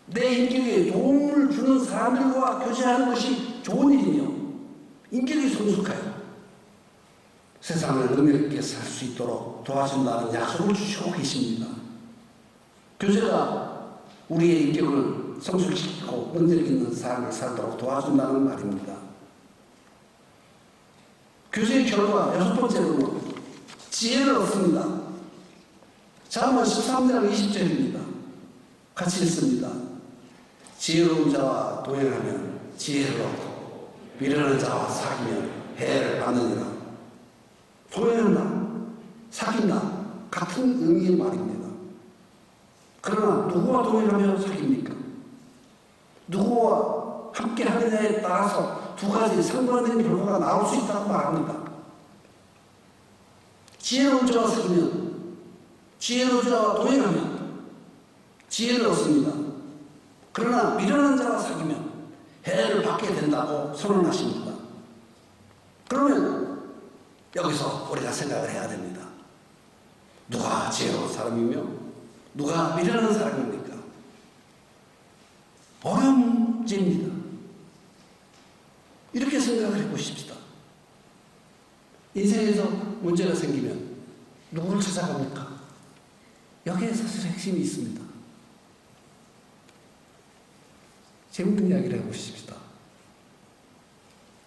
내 인격에 도움을 주는 사람들과 교제하는 것이 좋은 일이며 인격이 성숙하여 세상을 능력 있게 살 수 있도록 도와준다는 약속을 주시고 계십니다. 교제가 우리의 인격을 성숙시키고 능력 있는 삶을 살도록 도와준다는 말입니다. 교제의 결과 여섯 번째로는 지혜를 얻습니다. 잠언 13장 20절입니다. 같이 읽습니다. 지혜로운 자와 동행하면 지혜를 얻고 미련한 자와 사귀면 해를 받느니라. 동행한다, 사귄다 같은 의미의 말입니다. 그러나 누구와 동행하며 사깁니까? 누구와 함께 하느냐에 따라서 두 가지 상반된 결과가 나올 수 있다고 말합니다. 지혜로운 자와 사귀면, 지혜로운 자와 동행하면 지혜를 얻습니다. 그러나 미련한 자와 사귀면 해를 받게 된다고 선언하십니다. 그러면 여기서 우리가 생각을 해야 됩니다. 누가 지혜로운 사람이며 누가 미련한 사람입니까? 어려운 문제입니다. 이렇게 생각을 해보십시다. 인생에서 문제가 생기면 누구를 찾아갑니까? 여기에 사실 핵심이 있습니다. 재밌는 이야기를 해보십시다.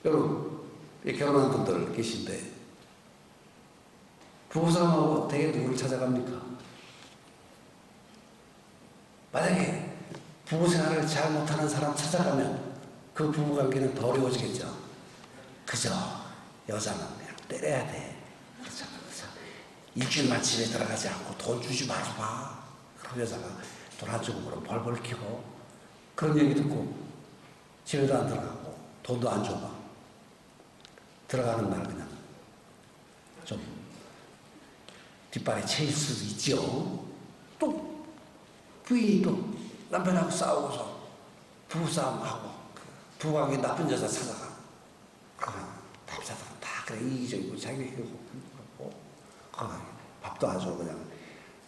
여러분, 결혼한 분들 계신데 부부싸움하고 대개 누구를 찾아갑니까? 만약에 부부생활을 잘 못하는 사람 찾아가면 그 부부관계는 더 어려워지겠죠. 그죠? 여자는 그냥 때려야 돼. 그렇죠? 일주일만 집에 들어가지 않고 돈 주지 말아봐. 그럼 여자가 돈 안 주고 그럼 벌벌 키고 그런 얘기 듣고 집에도 안 들어가고 돈도 안 줘봐. 들어가는 날 그냥 좀 뒷발에 채일 수도 있죠. 또 부인이 또 남편하고 싸우고서 부부싸움하고 부부관계 나쁜 여자 찾아가. 그러면 남자들은 다 그래 이기적이고 자기가 그렇고 밥도 안 줘. 그냥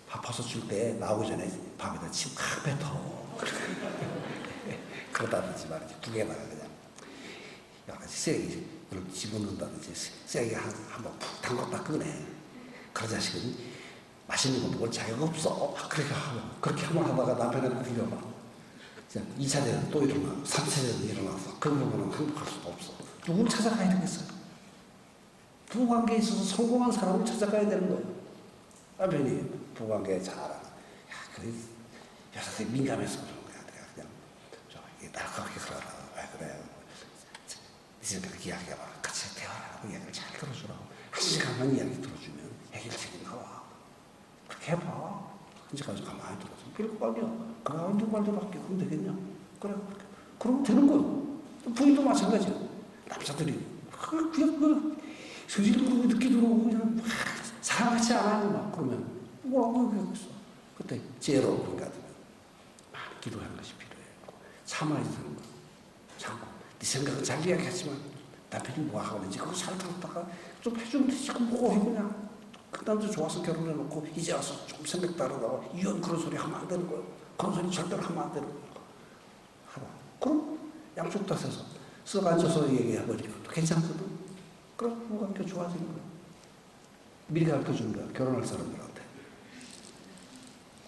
밥 퍼서 줄 때 나오기 전에 밥에다 침 확 뱉어. 그러다든지 말이지 두 개다가 그냥 약간 세게 집어넣는다든지 세게 한번 푹 담궜다 끄네. 그 자식은 맛있는 거 먹을 자격 없어. 그렇게 한번 하다가 남편한테 들려봐. 2차 대는 또 일어나, 3차 대는 일어나서 그 부분은 행복할 수도 없어. 누구를 찾아가야 되겠어요? 부부관계에 있어서 성공한 사람을 찾아가야 되는 거예요. 남편이 부부관계에 잘하는, 그 여자들이 민감해서 그런 거야. 내가 그냥 날카롭게 그러라. 왜 그래? 니들 그렇게 이야기해봐. 같이 대화하고 이야기를 잘 들어주라고. 한 시간만 이야기 들어주면 해결책이 나와. 그렇게 해봐. 한 시간까지 가만히 들어서. 별거 아니야. 그 다음에 누구 말대로 할게. 그럼 되겠냐? 그래. 그러면 되는 거야. 부인도 마찬가지야. 남자들이 그냥 소질 부르고 늦게 들어오고 그냥 막 사랑하지 않아요. 막 그러면 뭐라고 얘기하겠어. 그때 지혜로운 분 같으면 많이 기도하는 것이 필요해요. 참아야 되는 거야. 참고. 네 생각은 잘 이야기하지만 남편이 뭐 하고 있는지 그거 잘 들었다가 좀 해주면 되지. 뭐 해 그냥. 그 남자 좋아서 결혼해놓고 이제 와서 좀 생각 다르다고 이혼 그런 소리 하면 안 되는 거예요. 그런 소리 절대로 하면 안 되는 거예요. 하라. 그럼 양쪽 탓에서 쓱 앉아서 얘기해버리고 괜찮거든. 그럼 부부관계 좋아지는 거예요. 미리 가르쳐주는 거야. 결혼할 사람들한테.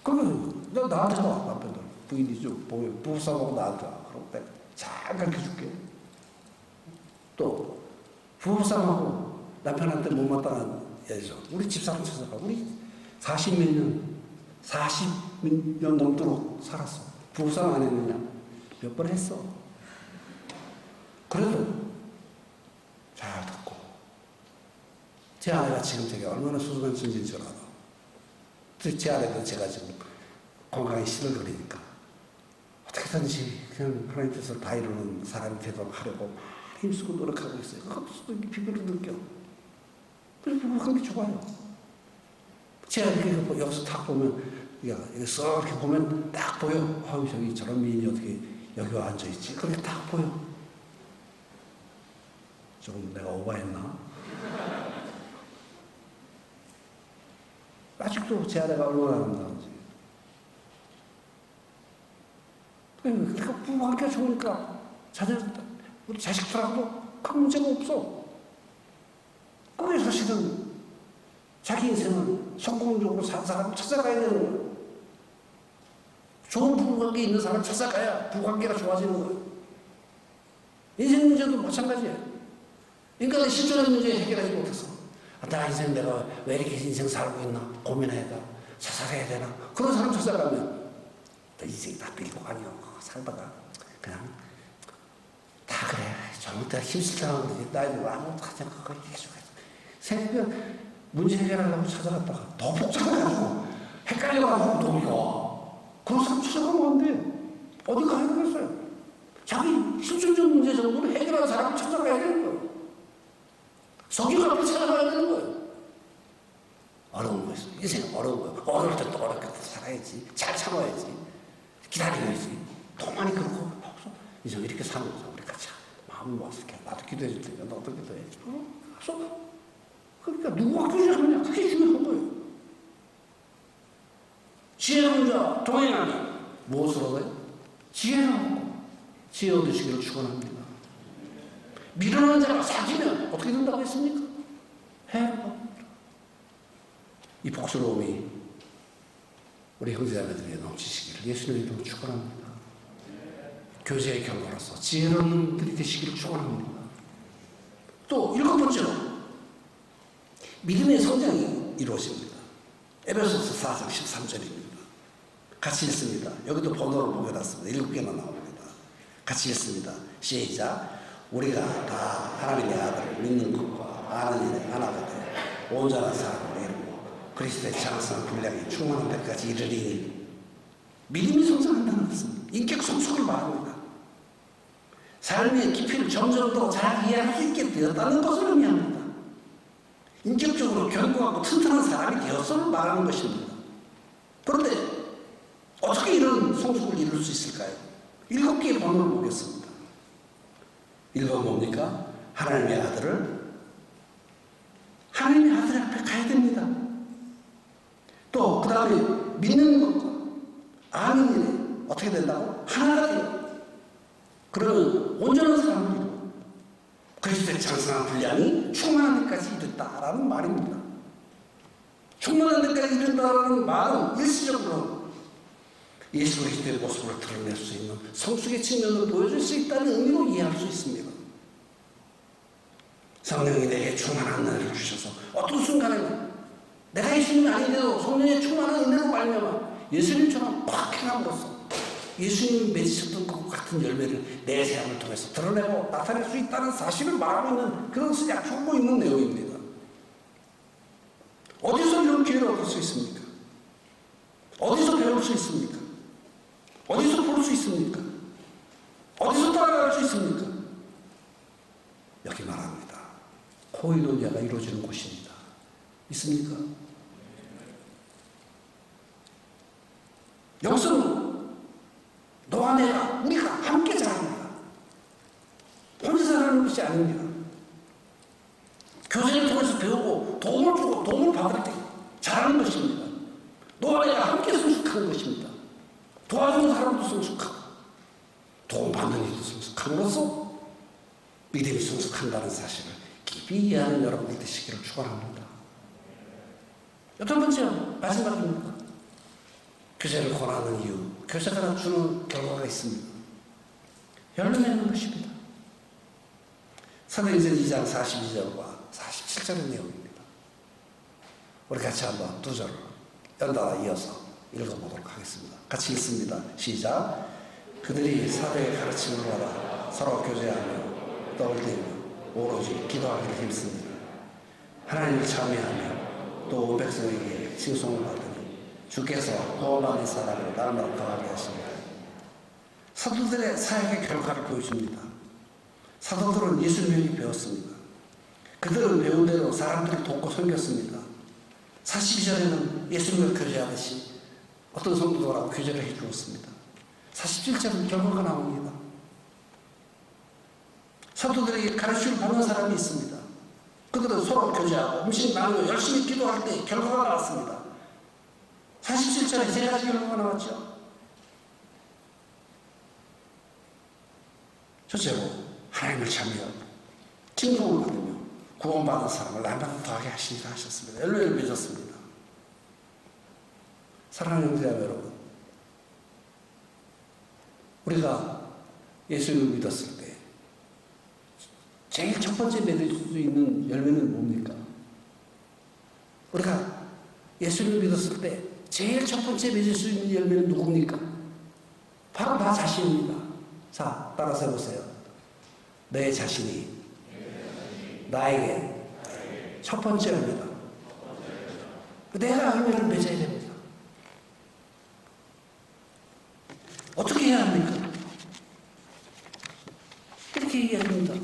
그러면 너 나한테 와. 남편들 부인이 좀 보면 부부싸움하고 나한테 와. 그럼 내가 잘 가르쳐줄게. 또 부부싸움하고 남편한테 못마땅한 예를 들어 우리 집사람 찾아가. 우리 40몇 년 넘도록 살았어. 부부싸움 안 했느냐? 몇 번 했어. 그래도 잘 듣고 제 아내가 지금 되게 얼마나 소중한 존재인 줄 알아. 제 아내도 제가 지금 건강에 신을 그리니까 어떻게든지 그냥 하나님 뜻을 다 이루는 사람이 되도록 하려고 많이 힘쓰고 노력하고 있어요. 그것도 비밀을 느껴. 그래서 부부관계 좋아요. 제가 이렇게 여기서 딱 보면, 이렇게 써 이렇게 보면 딱 보여. 아유, 저기 저런 미인이 어떻게 여기 와 앉아있지? 그렇게 딱 보여. 조금 내가 오버했나? 아직도 제 아내가 얼마나 아름다운지. 그러니까 부부관계가 좋으니까 우리 자식들하고도 큰 문제가 없어. 그게 사실은 자기 인생을 성공적으로 산 사람을 찾아가야 되는 거예요. 좋은 부부관계 있는 사람을 찾아가야 부부관계가 좋아지는 거예요. 인생 문제도 마찬가지예요. 인간의 실존의 문제 해결하지 못해서 나 인생 내가 왜 이렇게 인생 살고 있나 고민해야 되나 자살해야 되나 그런 사람 찾아가면 나 인생이 다 빌고 아니요 살다가 그냥 다 그래 젊을 때 힘쓰다가 그러지 나이도 아무것도 하지 않고 그걸 계속 생각하면 문제 해결하려고 찾아갔다가 더 복잡해가지고 헷갈려가지고 또 우리가 그런 사람 찾아가면 안 돼. 어디 가야 되겠어요? 자기 실존적 문제 정도는 해결하는 사람을 찾아가야 되는 거예요. 성경 앞에 찾아가야 되는 거예요. 어려운 거였어. 인생 어려운 거예요. 어려울 때 또 어렵게 살아야지. 잘 참아야지. 기다려야지. 더 많이 그렇고 없어. 이제 이렇게 사는 거죠. 우리 같이 마음을 모아서 나도 기도해 줄 테니까 너도 기도해야지. 알았어? 그러니까 누구가 기도하느냐 그게 중요한 거예요. 지혜로운 자 동행하니 무엇을 얻어요? 지혜를 얻고 지혜 얻으시기를 축원합니다. 미련한 자가 사귀면 어떻게 된다고 했습니까? 해를 받습니다. 이 복스러움이 우리 형제자매들에게 넘치시기를 예수님의 이름으로 축원합니다. 교제의 결과로서 지혜로운 분들이 되시기를 축원합니다. 또 7번째로 믿음의 성장이 이루어집니다. 에베소서 4장 13절입니다. 같이 읽습니다. 여기도 번호를 보여놨습니다. 7개나 나옵니다. 같이 읽습니다. 시작. 우리가 다 하나님의 아들을 믿는 것과 아는 일에 하나가 되어 온전한 사람을 이루고 그리스도의 장성한 분량이 충만한 데까지 이르리니 믿음이 성장한다는 것은 인격 성숙을 말합니다. 삶의 깊이를 점점 더 잘 이해할 수 있게 되었다는 것을 의미합니다. 인격적으로 견고하고 튼튼한 사람이 되었음을 말하는 것입니다. 그런데 어떻게 이런 성숙을 이룰 수 있을까요? 7개의 번호를 보겠습니다. 1번 뭡니까? 하나님의 아들 앞에 가야 됩니다. 또 그 다음에 믿는 것과 아는 일에 어떻게 된다고? 하나가 돼요. 그러면 온전한 사람을 이루고 그리스도의 장성한 분량이 충만한 데까지 이른다라는 말입니다. 충만한 데까지 이른다라는 말은 일시적으로 예수 그리스도의 모습을 드러낼 수 있는 성숙의 측면을 보여줄 수 있다는 의미로 이해할 수 있습니다. 성령이 내게 충만한 은혜를 주셔서 어떤 순간에 내가 예수님이 아닌데도 성령의 충만한 은혜로 말미암아 예수님처럼 팍 행함으로써 예수님이 맺으셨던 것 같은 열매를 내 삶을 통해서 드러내고 나타낼 수 있다는 사실을 말하고 있는 그런 것을 약속하고 있는 내용입니다. 어디서 이런 기회를 얻을 수 있습니까? 어디서 배울 수 있습니까? 어디서 볼 수 있습니까? 어디서 따라갈 수 있습니까? 여기 말합니다. 코이노니아가 이루어지는 곳입니다. 있습니까? 여기서는 너와 내가 우리가 함께 자랍니다. 혼자 자라는 것이 아닙니다. 교제를 통해서 배우고 도움을 주고 도움을 받을 때 자라는 것입니다. 너와 내가 함께 성숙하는 것입니다. 도와주는 사람도 성숙하고 도움받는 이도 성숙함으로써 믿음이 성숙한다는 사실을 깊이 이해하는 여러분들 되시기를 축원합니다. 8번째 마지막입니다. 교제를 권하는 이유, 교제가 주는 결과가 있습니다. 열매 맺는 것입니다. 사도행전 2장 42절과 47절의 내용입니다. 우리 같이 한번 2절 연달아 이어서 읽어보도록 하겠습니다. 같이 읽습니다. 시작. 그들이 사도의 가르침을 받아 서로 교제하며 떡을 떼며 오로지 기도하기를 힘씁니다. 하나님을 찬미하며 또 온 백성에게 칭송을 받으니 주께서 구원받은 사람을 날마다 더하게 하십니다. 사도들의 사역의 결과를 보여줍니다. 사도들은 예수님을 배웠습니다. 그들은 배운 대로 사람들을 돕고 섬겼습니다. 42절에는 예수님을 교제하듯이 어떤 성도들하고 교제를 해주었습니다. 47절은 결과가 나옵니다. 사도들에게 가르침을 받는 사람이 있습니다. 그들은 서로 교제하고 음식 나누고 열심히 기도할 때 결과가 나왔습니다. 47절에 3가지 결과가 나왔죠. 첫째로 하나님을 참여 칭송을 받으며 구원받은 사람을 날마다 더하게 하시니까 하셨습니다. 엘로엘 맺었습니다. 사랑하는 형제자 여러분, 우리가 예수를 믿었을 때 제일 첫 번째 맺을 수 있는 열매는 뭡니까? 우리가 예수를 믿었을 때 제일 첫 번째 맺을 수 있는 열매는 누굽니까? 바로 나 자신입니다. 자, 따라서 해보세요. 내 자신이 나에게 첫 번째 열매다. 내가 열매를 맺어야 됩니다. 어떻게 해야 합니까? 이렇게 얘기합니다.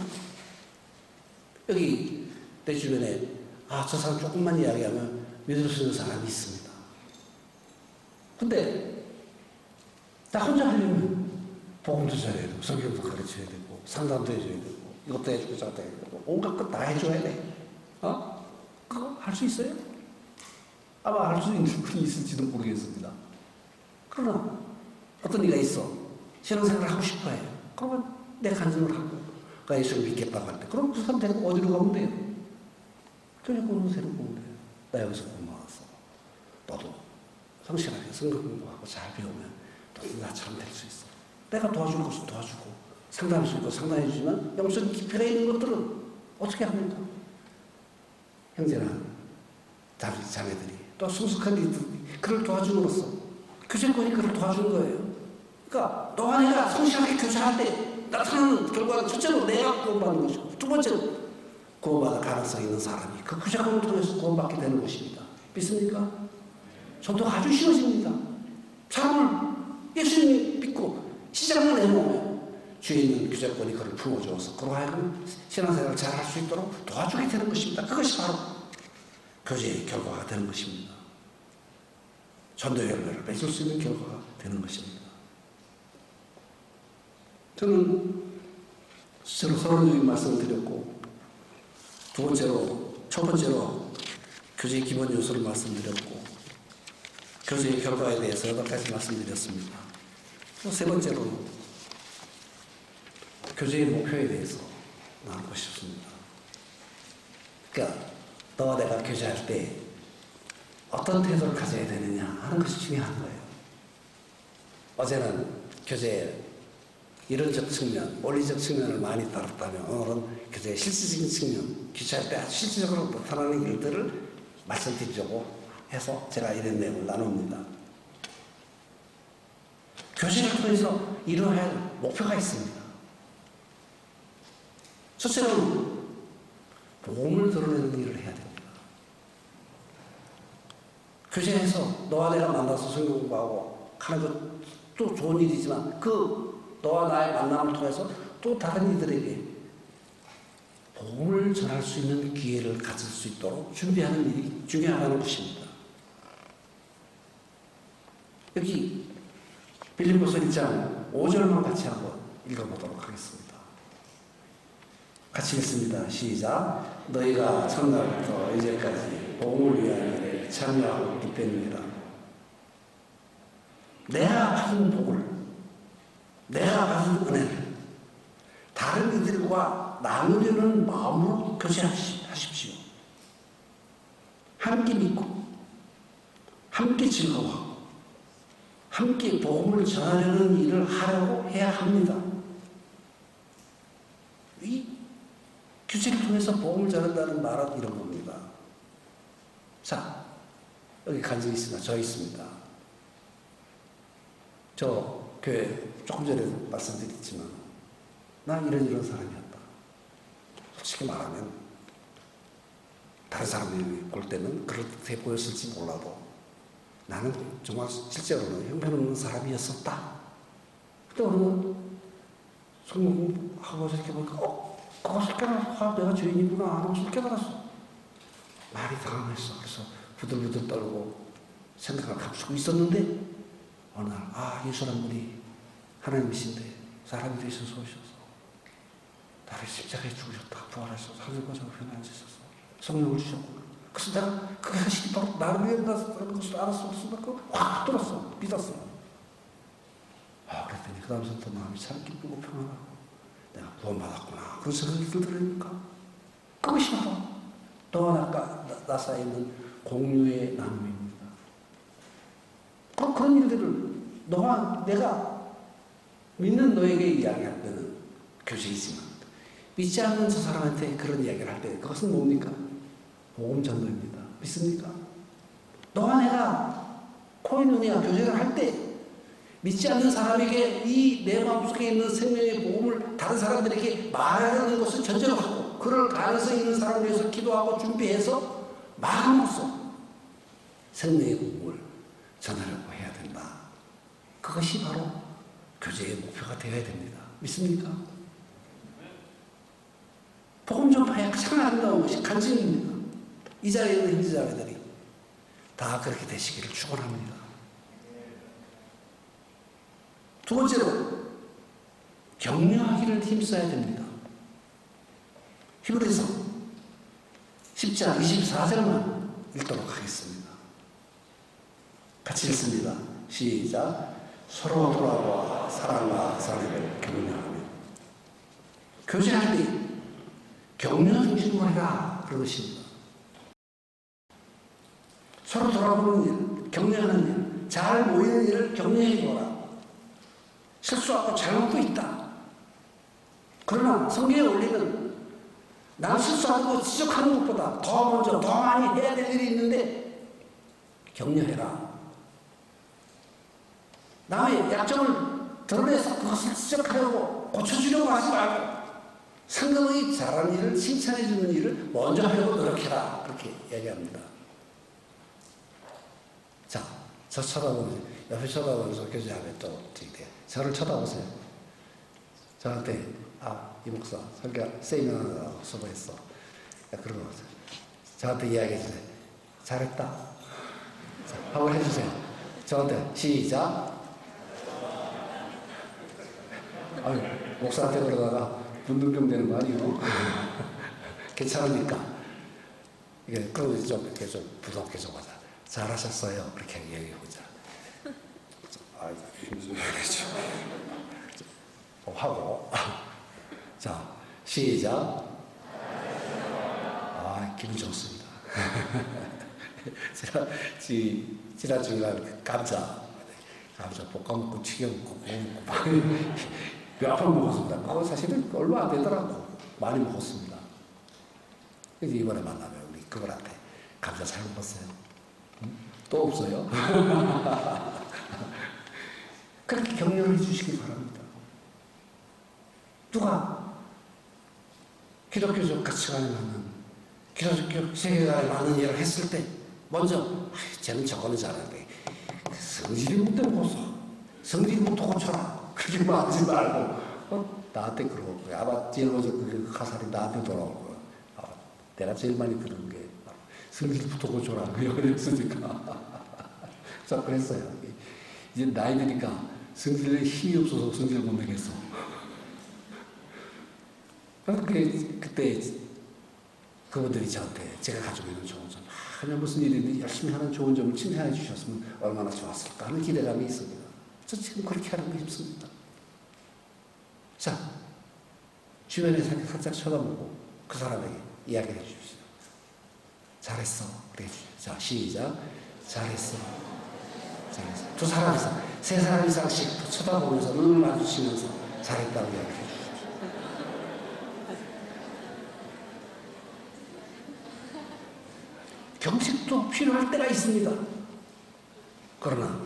여기 내 주변에 저 사람 조금만 이야기하면 믿을 수 있는 사람이 있습니다. 근데 나 혼자 하려면 복음도 전해야 되고 성경도 가르쳐야 되고 상담도 해줘야 되고 이것도 해주고 저것도 해주고 온갖 것 다 해줘야 돼. 그거 할 수 있어요? 아마 할 수 있는 분이 있을지도 모르겠습니다. 그러나 어떤 이가 있어. 신앙생활을 하고 싶어 해요. 그러면 내 간증을 하고 그 예수를 믿겠다고 할 때 그럼 그 사람 데리고 어디로 가면 돼요? 교회 공동체로 가면 돼요. 나 여기서 고마워서 너도 성실하게 성경 공부하고 잘 배우면 너도 나처럼 될 수 있어. 내가 도와줄 것은 도와주고 상담할 수 있고 상담해주지만 영적인 기편에 있는 것들은 어떻게 합니까? 형제나 자매들이 또 성숙한 이들이 그를 도와줌으로써 교제권이 그를 도와주는 거예요. 그러니까 너와 내가 성실하게 교제할 때 나타나는 결과는 첫째로 내가 구원받는 것이고 두 번째로 구원받을 가능성이 있는 사람이 그 교제권을 통해서 구원받게 되는 것입니다. 믿습니까? 전도가 아주 쉬워집니다. 사람을 예수님 믿고 시작만 내놓으면 주에 있는 교제권이 그를 품어주어서 그로 하여금 신앙생활을 잘 할 수 있도록 도와주게 되는 것입니다. 그것이 바로 교제의 결과가 되는 것입니다. 전도의 열매를 맺을 수 있는 결과가 되는 것입니다. 저는 서론적인 말씀을 드렸고 첫 번째로 교제의 기본 요소를 말씀드렸고 교제의 결과에 대해서 8가지 말씀드렸습니다. 세 번째로 교제의 목표에 대해서 나누고 싶습니다. 그러니까 너와 내가 교제할 때 어떤 태도를 가져야 되느냐 하는 것이 중요한 거예요. 어제는 교제의 이론적 측면, 원리적 측면을 많이 다뤘다면 오늘은 교제의 실질적인 측면, 교제할 때 아주 실질적으로 나타나는 일들을 말씀드리려고 해서 제가 이런 내용을 나눕니다. 교제를 통해서 이루어야 할 목표가 있습니다. 첫째로는 복음을 드러내는 일을 해야 됩니다. 교제에서 너와 내가 만나서 성경 공부하고 하는 것도 좋은 일이지만 그 너와 나의 만남을 통해서 또 다른 이들에게 복음을 전할 수 있는 기회를 가질 수 있도록 준비하는 일이 중요하다는 것입니다. 여기 빌립보서 1장 5절만 같이 한번 읽어보도록 하겠습니다. 같이 읽습니다. 시작. 너희가 첫날부터 이제까지 복음을 위한 일에 참여하고 있기 때문이다. 내가 받은 복을, 내가 받은 은혜를 다른 이들과 나누려는 마음으로 교제하십시오. 함께 믿고 함께 즐거워하고 함께 복음을 전하려는 일을 하려고 해야 합니다. 이 교제를 통해서 복음을 전한다는 말은 이런 겁니다. 자, 여기 간증이 있습니다. 저 있습니다. 저 교회 조금 전에 말씀드렸지만 난 이런 사람이었다. 솔직히 말하면 다른 사람이 볼 때는 그렇게 보였을지 몰라도 나는 정말 실제로는 형편없는 사람이었었다. 근데 어느 성경 공부하고 이렇게 보니까 그것을 깨달았어. 내가 죄인이구나 하는 것을 깨달았어. 많이 당황했어. 그래서 부들부들 떨고 생각을 감추고 있었는데 어느 날 이 사람들이 하나님이신데 사람이 되셔서 오셔서 나를 십자가에 죽으셨다. 부활하셔서 하늘과 저 편에 앉으셔서 성령을 주셨고 그래서 내가 그게 하시니 바로 나를 위해 나서는 것을 알았어. 그래서 그거 확 들었어. 믿었어. 그랬더니 그 다음부터 마음이 참 기쁘고 평안하고 내가 구원받았구나. 그런 생각이 들으니까 그것이 바로 너와 나 사이에 있는 공유의 나눔입니다. 그런 일들을 너와 내가 믿는 너에게 이야기할 때는 교제이지만 믿지 않는 저 사람한테 그런 이야기를 할 때 그것은 뭡니까? 복음 전도입니다. 믿습니까? 너와 내가 코인원이와 교제를 할 때 믿지 않는 사람에게 이 내 마음속에 있는 생명의 복음을 다른 사람들에게 말하는 것을 전제로 하고 그럴 가능성이 있는 사람을 위해서 기도하고 준비해서 말함으로써 생명의 복음을 전하려고 해야 된다. 그것이 바로 교제의 목표가 되어야 됩니다. 믿습니까? 복음 전파의 가장 아름다운 것이 간증입니다. 이 자리에 있는 형제자매들이 다 그렇게 되시기를 축원합니다. 두 번째로 격려하기를 힘써야 됩니다. 히브리서 10장 24절만 읽도록 하겠습니다. 같이 읽습니다. 시작. 서로 돌아와 사랑과 사랑을 격려하며 교제할 때 격려 중심으로 해라 그러십니다. 서로 돌아보는 일, 격려하는 일, 잘 모이는 일을 격려해 보라. 실수하고 잘못도 있다. 그러나 성경의 원리는 난 실수하고 지적하는 것보다 더 먼저 더 많이 해야 될 일이 있는데 격려해라. 남의 약점을 드러내서 그것을 지적하려고 고쳐주려고 하지 말고 상대방이 잘하는 일을 칭찬해 주는 일을 먼저 하려고 노력해라. 그렇게 얘기합니다. 자, 저 쳐다보면서 옆에 쳐다보면서 교제하면 또 어떻게 돼요? 저를 쳐다보세요. 저한테 이 목사 설교 세미나라고 수고했어. 그러고 저한테 이야기해 주세요. 잘했다. 자, 한번 해주세요. 저한테 시작. 목사한테 그러다가 분등병 되는 거 아니에요? 괜찮으니까. 이게 그러고 좀 이렇게 좀 부드럽게 좀 하자. 잘하셨어요. 그렇게 얘기해보자. 무슨 말이죠? 하고. 자, 시작. 기분 좋습니다. 제가 지난 주일날 감자 볶아 먹고 튀겨 먹고 구워 먹고 몇 번 먹었습니다. 그거 사실은 얼마 안 되더라고. 많이 먹었습니다. 그래서 이번에 만나면 우리 그분한테 감자 잘 먹었어요? 또 없어요? 그렇게 격려해 주시기 바랍니다. 누가 기독교적 가치관에 맞는 기독교 세계관에 맞는 일을 했을 때 먼저 쟤는 저거는 잘하는데 성질이 못 되고서 성질이 못 고쳐라 그렇게 말하지 말고 나한테 그러고 아마 제일 먼저 그 가살이 나한테 돌아올 거야. 내가 제일 많이 들은 게 성질부터 고쳐라 그랬으니까 그래서 그랬어요. 이제 나이 드니까 성질에 힘이 없어서 성질을 못 내겠어. 그때 그분들이 저한테 제가 가지고 있는 좋은 점, 그냥 무슨 일이든 열심히 하는 좋은 점을 칭찬해 주셨으면 얼마나 좋았을까 하는 기대감이 있습니다. 저 지금 그렇게 하는 게 힘듭니다. 자, 주변에 살짝 쳐다보고 그 사람에게 이야기를 해주십시오. 잘했어. 그래 주십시오. 자, 시작. 잘했어. 잘했어. 두 사람이서, 세 사람 이상씩 쳐다보면서 눈을 마주치면서 잘했다고 이야기해 주십시오. 경직도 필요할 때가 있습니다. 그러나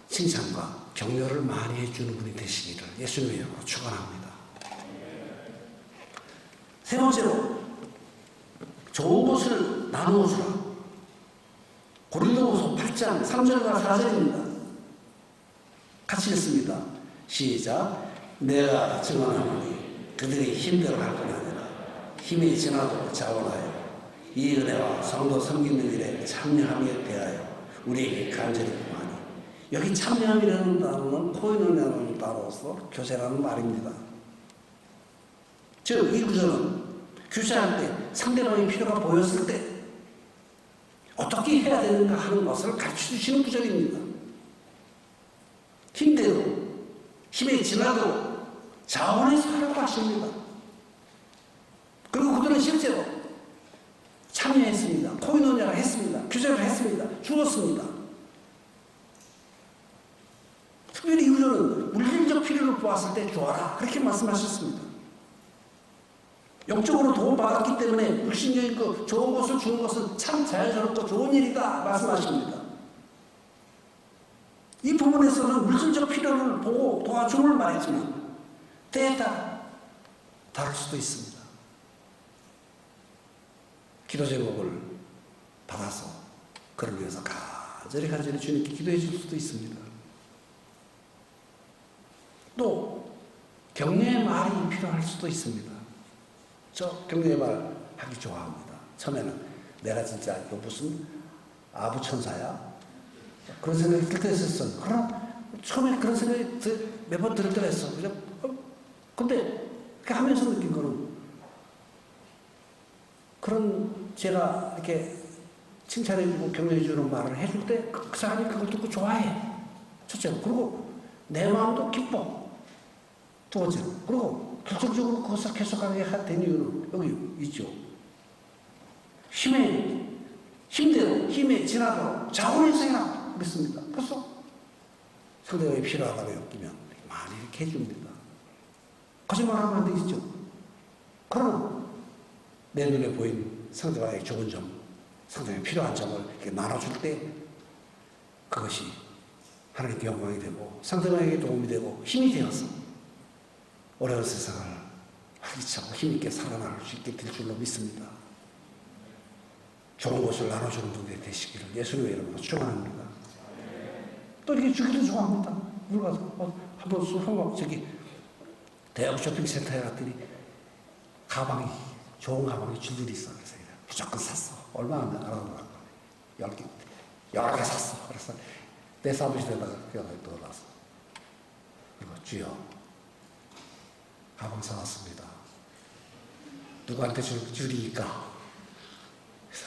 칭찬과 격려를 많이 해주는 분이 되시기를 예수님의 이름으로 축원합니다. 세 번째로 좋은 것을 나누어 주라. 고린도후서 8장 3절과 4절입니다. 같이 읽습니다. 시작. 내가 증언하노니 그들이 힘들어할 뿐 아니라 힘이 지나도 자원하여 이 은혜와 성도 섬기는 일에 참여함에 대하여 우리에게 간절히 구하니. 여기 참여함이라는 단어는 코인원이라는 단어로서 교제라는 말입니다. 즉 이 구절은 교제할 때 상대방의 필요가 보였을 때 어떻게 해야 되는가 하는 것을 가르쳐주시는 구절입니다. 힘대로 힘에 지나도 자원해서 하라고 하십니다. 그리고 그들은 실제로 참여했습니다. 코인노냐를 했습니다. 규제를 했습니다. 죽었습니다. 특별히 이유는 물질적 필요를 보았을 때 주어라. 그렇게 말씀하셨습니다. 영적으로 도움받았기 때문에 육신적인 그 좋은 것을 주는 것은 참 자연스럽고 좋은 일이다 말씀하십니다. 이 부분에서는 물질적 필요를 보고 도와줌을 말했지만 때에 따라 다를 수도 있습니다. 기도 제목을 받아서 그를 위해서 간절히 주님께 기도해 줄 수도 있습니다. 또 격려의 말이 필요할 수도 있습니다. 저 격려의 말 하기 좋아합니다. 처음에는 내가 진짜 이거 무슨 아부천사야? 그런 생각이 들 때가 있었어요. 그러나 처음에 그런 생각이 몇 번 들 때가 있어. 근데 그렇게 하면서 느낀 거는 그런 제가 이렇게 칭찬해주고 격려해주는 말을 해줄 때 그 사람이 그걸 듣고 좋아해. 첫째로. 그리고 내 마음도 기뻐. 두 번째로. 그리고 결정적으로 그것을 계속하게 된 이유는 여기 있죠. 힘에 지나도록 자원해서 해라. 그랬습니다. 그래서 상대방이 필요하다고 엮이면 많이 이렇게 해줍니다. 거짓말하면 안 되겠죠. 그러나 내 눈에 보인 상대방의 좋은 점, 상대방의 필요한 점을 이렇게 나눠줄 때 그것이 하나님께 영광이 되고 상대방에게 도움이 되고 힘이 되어서 어려운 세상을 활기차고 힘있게 살아나갈 수 있게 될 줄로 믿습니다. 좋은 것을 나눠주는 분들이 되시기를 예수님의 이름으로 축원합니다. 또 이렇게 주기도 좋아합니다. 우리가 한번 저기 대형 쇼핑센터에 갔더니 가방이 좋은 가방이 줄줄이 있어. 그래서 무조건 샀어. 얼마 안 돼. 알아보라고. 10개, 여러 개 샀어. 그래서 내 사무실에다가 그냥 넣어놨어. 그리고 주여, 가방 사왔습니다. 누구한테 줄이니까? 그래서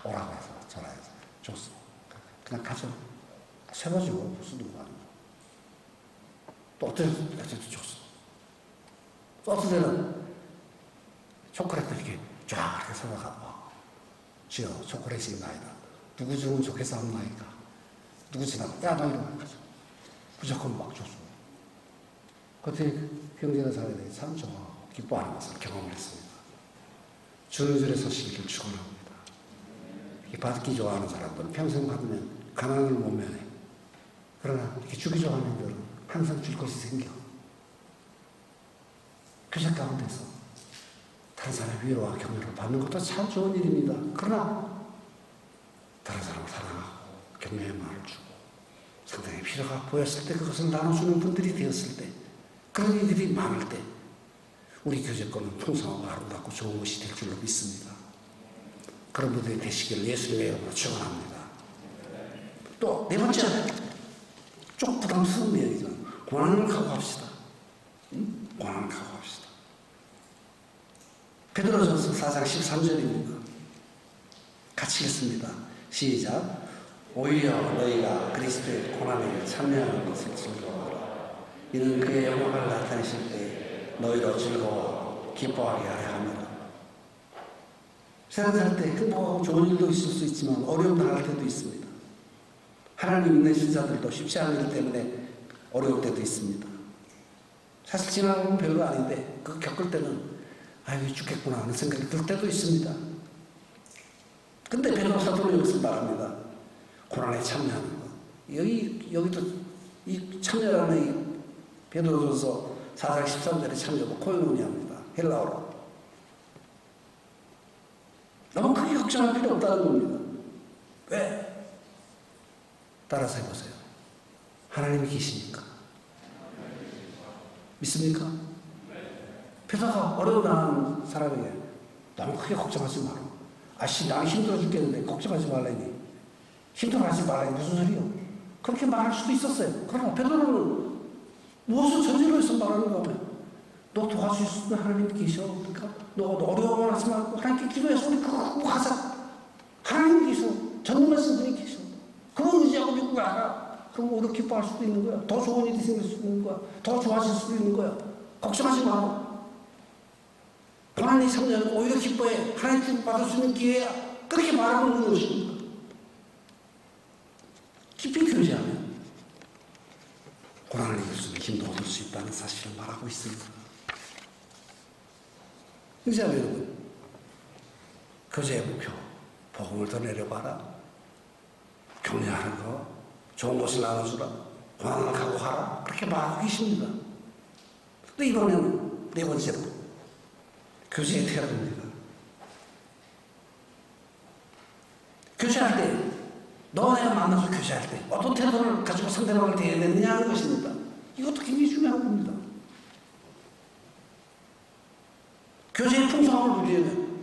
오라고 해서 전화해서 줬어. 그냥 가져. 세가지고 무슨 누구 아니고. 또 어떤 애들도 줬어. 또 어떤 애는 초콜릿도 이렇게 쫙 이렇게 설명하고, 주여, 초콜릿이 있나이다. 누구 주면 좋겠어 하나이까? 누구 지나가? 야, 너 이거 가져. 무조건 막 줬어. 그때 경제나 사회들이 참 좋아하고 기뻐하는 것을 경험을 했습니다. 주는 줄에 서시기를 축원합니다. 이렇게 받기 좋아하는 사람들은 평생 받으면 가난을 못 면해. 그러나 이렇게 주기 좋아하는 분들은 항상 줄 것이 생겨. 교제 가운데서 다른 사람의 위로와 격려를 받는 것도 참 좋은 일입니다. 그러나 다른 사람을 사랑하고 격려의 말을 주고 상당히 필요가 보였을 때 그것을 나눠주는 분들이 되었을 때 그런 일들이 많을 때 우리 교제권은 풍성하고 아름답고 좋은 것이 될 줄로 믿습니다. 그런 분들이 되시기를 예수님의 이름으로 축원합니다. 또 네 번째, 좀 부담스러운 내용이죠. 고난을 각오합시다. 고난을 각오합시다. 베드로전서 4장 13절입니다. 같이 읽습니다. 시작. 오히려 너희가 그리스도의 고난에 참여하는 것을 즐거워하라. 이는 그의 영광을 나타내실 때 너희로 즐거워 기뻐하게 하려 함이라. 세상 살 때 행복하고 좋은 일도 있을 수 있지만 어려움 당할 때도 있습니다. 하나님 믿는 신자들도 쉽지 않은 일 때문에 어려울 때도 있습니다. 사실 지나가면 별거 아닌데 그 겪을 때는 아유 죽겠구나 하는 생각이 들 때도 있습니다. 근데 베드로 사도는 여기서 말합니다. 고난에 참여하는 것. 여기도 이 참여라는 이 베드로전서 4장 13절에 참여고 코이노니아입니다. 헬라어로. 너무 크게 걱정할 필요 없다는 겁니다. 왜? 따라서 해보세요. 하나님이 계시니까. 믿습니까? 베드로가 어려운 당하는 사람에게 너무 크게 걱정하지 마라. 아씨, 나는 힘들어 죽겠는데 걱정하지 말라니. 힘들어하지 말라니 무슨 소리요? 그렇게 말할 수도 있었어요. 그러나 베드로는 무엇을 저지로 해서 말하는 거야? 너 도와줄 수 있는 하나님이 계셔. 그러니까 너 어려움을 하지 말고 하나님께 기도해서 우리 그거 갖고 가자. 하나님이 계셔. 전능하신 분이 계셔. 그거 의지하고 믿고 가라. 그럼 오히려 기뻐할 수도 있는 거야. 더 좋은 일이 생길 수도 있는 거야. 더 좋아질 수도 있는 거야. 걱정하지 말고 고난이 참여하면 오히려 기뻐해. 하나님 받을 수 있는 기회야. 그렇게 말하고 있는 것입니다. 깊이 교제하면 고난을 이길 수 있는 힘도 얻을 수 있다는 사실을 말하고 있습니다. 이제 여러분, 교제의 목표, 복음을 더 내려봐라. 격려하는 거, 좋은 것을 나눠주라. 고난을 각오하라. 그렇게 말하고 계십니다. 근데 이번에는 네 번째로 교제의 태도입니다. 교제할 때, 너와 내가 만나서 교제할 때 어떤 태도를 가지고 상대방을 대해야 되느냐 하는 것입니다. 이것도 굉장히 중요한 겁니다. 교제의 풍성함을 누리려면,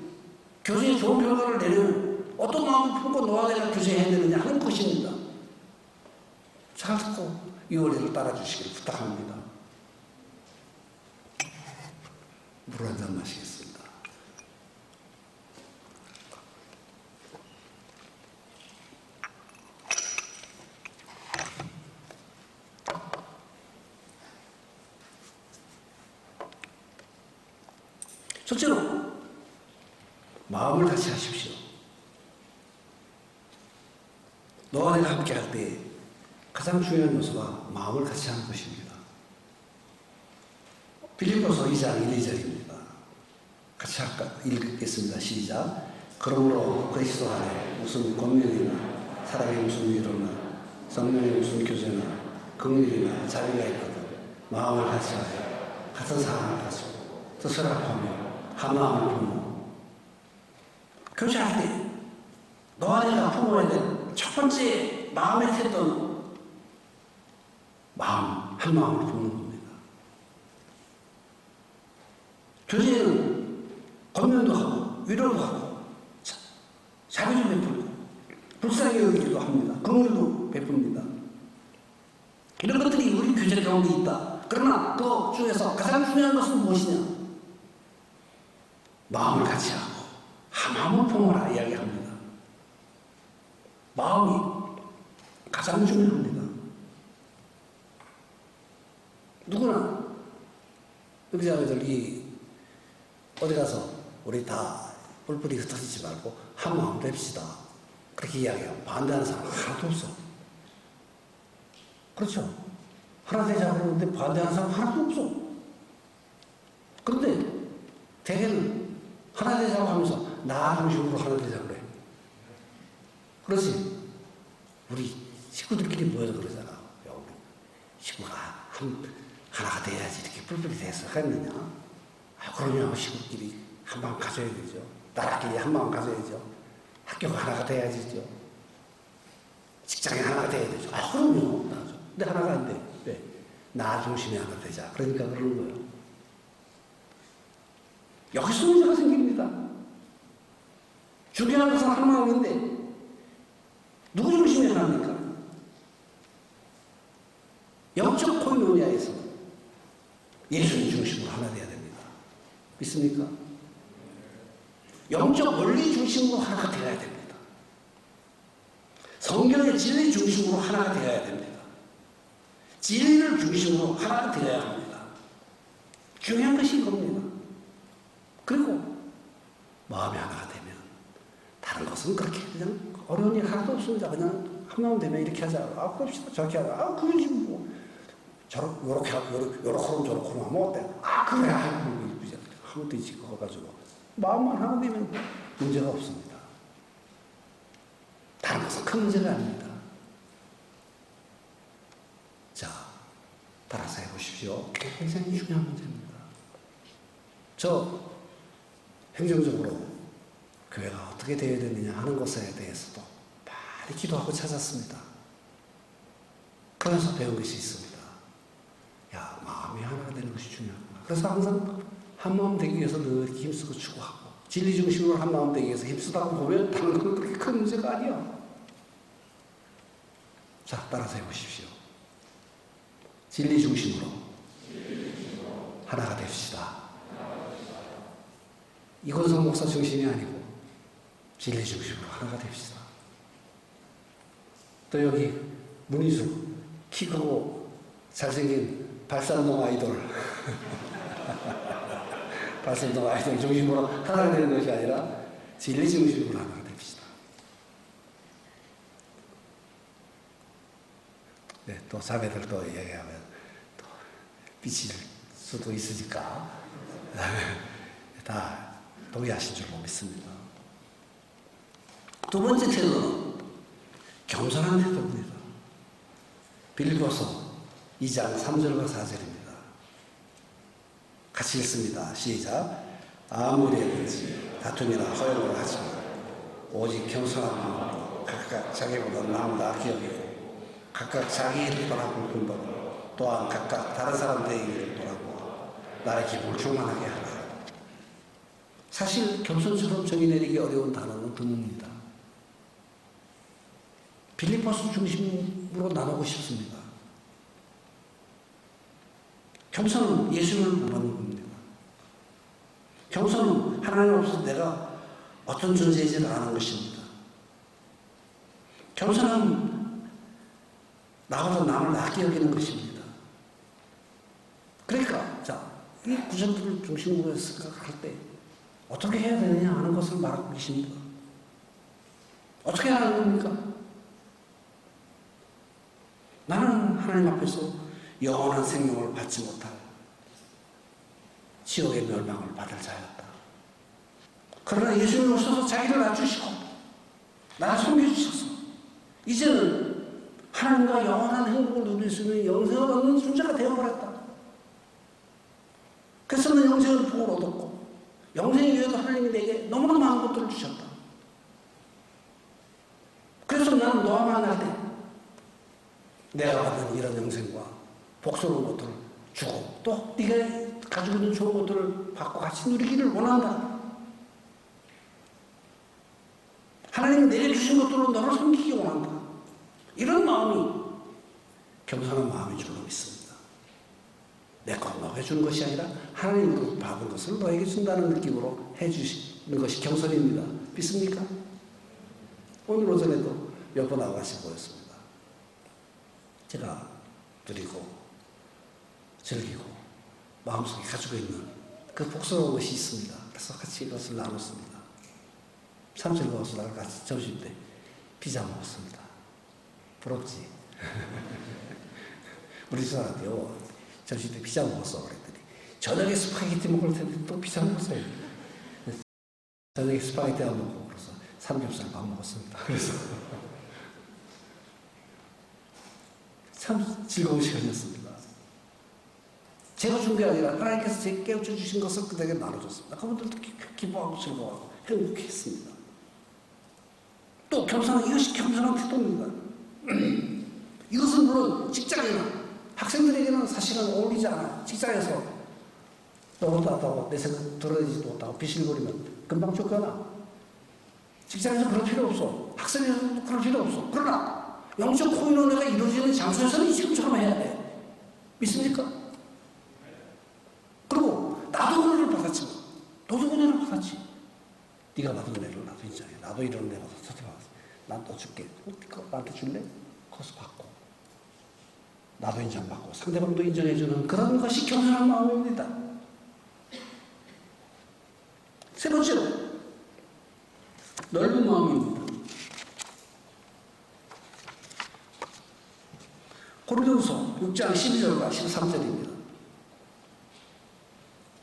교제의 좋은 결과를 내려면 어떤 마음을 품고 너와 내가 교제해야 되느냐 하는 것입니다. 잘 듣고 이 원리를 따라주시길 부탁합니다. 물 한 잔 마시겠습니다. 첫째로 마음을 같이 하십시오. 너와 내가 함께 할 때 가장 중요한 요소가 마음을 같이 하는 것입니다. 빌립보서 2장 1, 2절입니다. 같이 읽겠습니다. 시작. 그러므로 그리스도 안에 무슨 권면이나 사랑의 무슨 위로나 성령의 무슨 교제나 긍휼이나 자비가 있거든 마음을 같이 하여 같은 사랑을 가지고 뜻을 합하며 한 마음을 품어. 교제할 때 너와 내가 품어야 될 첫 번째 마음의 태도는 한 마음을 품는 겁니다. 교제는 권면도 하고 위로도 하고 자비도 베풀고 불쌍히 여기기도 합니다. 긍휼도 베풉니다. 이런 것들이 우리 교제 가운데 있다. 그러나 그 중에서 가장 중요한 것은 무엇이냐? 마음을 같이 하고 한 마음을 품어라 이야기합니다. 마음이 가장 중요합니다. 누구나 여기저기 어디 가서 우리 다 뿔뿔이 흩어지지 말고 한 마음 됩시다. 그렇게 이야기하고 반대하는 사람 하나도 없어. 그렇죠? 하나 되자고 그러는데 반대하는 사람 하나도 없어. 그런데 대개는 하나 되자고 하면서 나 중심으로 하나 되자고 그래. 그렇지? 우리 식구들끼리 모여서 그러잖아. 우리 식구가 하나가 돼야지 이렇게 뿔뿔이 돼서 했느냐? 그러면 식구끼리 한 마음 가져야 되죠. 나라끼리 한 마음 가져야죠. 학교가 하나가 돼야지죠. 직장이 하나가 돼야 되죠. 그럼요. 근데 하나가 안 돼. 왜? 나 중심이 하나 되자. 그러니까 그러는 거예요. 여기서 문제가 생깁니다. 중요한 것은 한 마음인데 누구 중심이 하나입니까? 영적 코이노니아에서 예수님 중심으로 하나 돼야 됩니다. 믿습니까? 영적 원리 중심으로 하나가 되어야 됩니다. 성경의 진리 중심으로 하나가 되어야 됩니다. 진리를 중심으로 하나가 되어야 합니다. 중요한 것이 이겁니다. 그리고 마음이 하나가 되면 다른 것은 그렇게 그냥 어려운 일 하나도 없습니다. 그냥 한 마음 되면 이렇게 하자. 그럽시다. 저렇게 하자. 그러지 뭐. 요렇게 하고, 요렇게 하면 뭐 어때? 그래. 하면 되지. 그거 가지고. 마음만 하나 되면 문제가 없습니다. 다른 것은 큰 문제가 아닙니다. 자, 따라서 해보십시오. 굉장히 중요한 문제입니다. 저 행정적으로 교회가 어떻게 되어야 되느냐 하는 것에 대해서도 많이 기도하고 찾았습니다. 그래서 배운 것이 있습니다. 마음이 하나가 되는 것이 중요하구나. 그래서 항상 한 마음 되기 위해서 늘 힘쓰고 추구하고 진리 중심으로 한 마음 되기 위해서 힘쓰다 보면 다른 건 그렇게 큰 문제가 아니야. 자, 따라서 해보십시오. 진리 중심으로 하나가 됩시다. 이건성 목사 중심이 아니고 진리 중심으로 하나가 됩시다. 또 여기 문희수 키 크고 잘생긴 발산동 아이돌 발생도 아이들 중심으로 하나가 되는 것이 아니라 진리 중심으로 하나가 됩시다. 네, 또 자매들 또 얘기하면 또 삐칠 수도 있으니까 다 동의하신 줄 믿습니다. 두 번째 태도는 겸손한 태도입니다. 빌립보서 2장 3절과 4절입니다. 같이 읽습니다. 시작. 아무리 해든지 다툼이나 허용을 하지 마. 오직 겸손한 마음으로 각각 자기보다 남을 낫게 여기고 각각 자기 일을 돌아볼 뿐더러 또한 각각 다른 사람들의 일을 돌아보고 나의 기분을 충만하게 하라. 사실 겸손처럼 정의 내리기 어려운 단어는 드뭅니다. 빌립보서 중심으로 나누고 싶습니다. 겸손은 예수를 보는 겁니다. 겸손은 하나님 앞에서 내가 어떤 존재인지를 아는 것입니다. 겸손은 나보다 남을 낫게 여기는 것입니다. 그러니까 이 구절들을 중심으로 생각할 때 어떻게 해야 되느냐 하는 것을 말하고 계십니다. 어떻게 하는 겁니까? 나는 하나님 앞에서 영원한 생명을 받지 못할 지옥의 멸망을 받을 자였다. 그러나 예수님 오셔서 자기를 낮추시고 나를 섬겨주셔서 이제는 하나님과 영원한 행복을 누릴 수 있는 영생을 얻는 존재가 되어버렸다. 그래서 나는 영생을 복을 얻었고 영생 이외에도 하나님이 내게 너무나 많은 것들을 주셨다. 그래서 나는 너와 만날 때 내가 받은 이런 영생과 복스러운 것들을 주고 또 네가 가지고 있는 좋은 것들을 받고 같이 누리기를 원한다. 하나님 내게 주신 것들로 너를 섬기기 원한다. 이런 마음이 겸손한 마음인 줄로 믿습니다. 내 것 너에게 주는 것이 아니라 하나님으로 받은 것을 너에게 준다는 느낌으로 해주시는 것이 겸손입니다. 믿습니까? 오늘 오전에도 몇 번 나와서 보였습니다. 제가 누리고 즐기고 마음속에 가지고 있는 그 복스러운 것이 있습니다. 그래서 같이 이것을 나눴습니다. 참 즐거워서 나랑 같이 점심 때 피자 먹었습니다. 부럽지? 우리 전화한테요. 점심 때 피자 먹었어 그랬더니 저녁에 스파게티 먹을 텐데 또 피자 먹었어요. 저녁에 스파게티 안 먹고 그래서 삼겹살 밥 먹었습니다. 그래서 참 즐거운 시간이었습니다. 제가 준 게 아니라 하나님께서 제게 깨우쳐 주신 것을 그들에게 나눠줬습니다. 그분들도 기뻐하고 즐거워하고 행복했습니다. 또 겸손한, 이것이 겸손한 태도입니다. 이것은 물론 직장이나 학생들에게는 사실은 어울리지 않아요. 직장에서 너무하다고 내 생각 드러내지도 못하고 비실거리면 금방 쫓겨나. 직장에서 그럴 필요 없어. 학생에서도 그럴 필요 없어. 그러나 영적 코인원회가 이루어지는 장소에서는 지금처럼 해야 돼. 믿습니까? 그리고 나도 은혜를 받았지만 너도 은혜를 받았지. 네가 받은 은혜를 나도 인정해. 나도 이런 은혜 받았어. 난 또 줄게. 나한테 줄래? 거기서 받고 나도 인정받고 상대방도 인정해주는 그런 것이 겸손한 마음입니다. 세 번째로 넓은 마음입니다. 고린도후서 6장 12절과 13절입니다.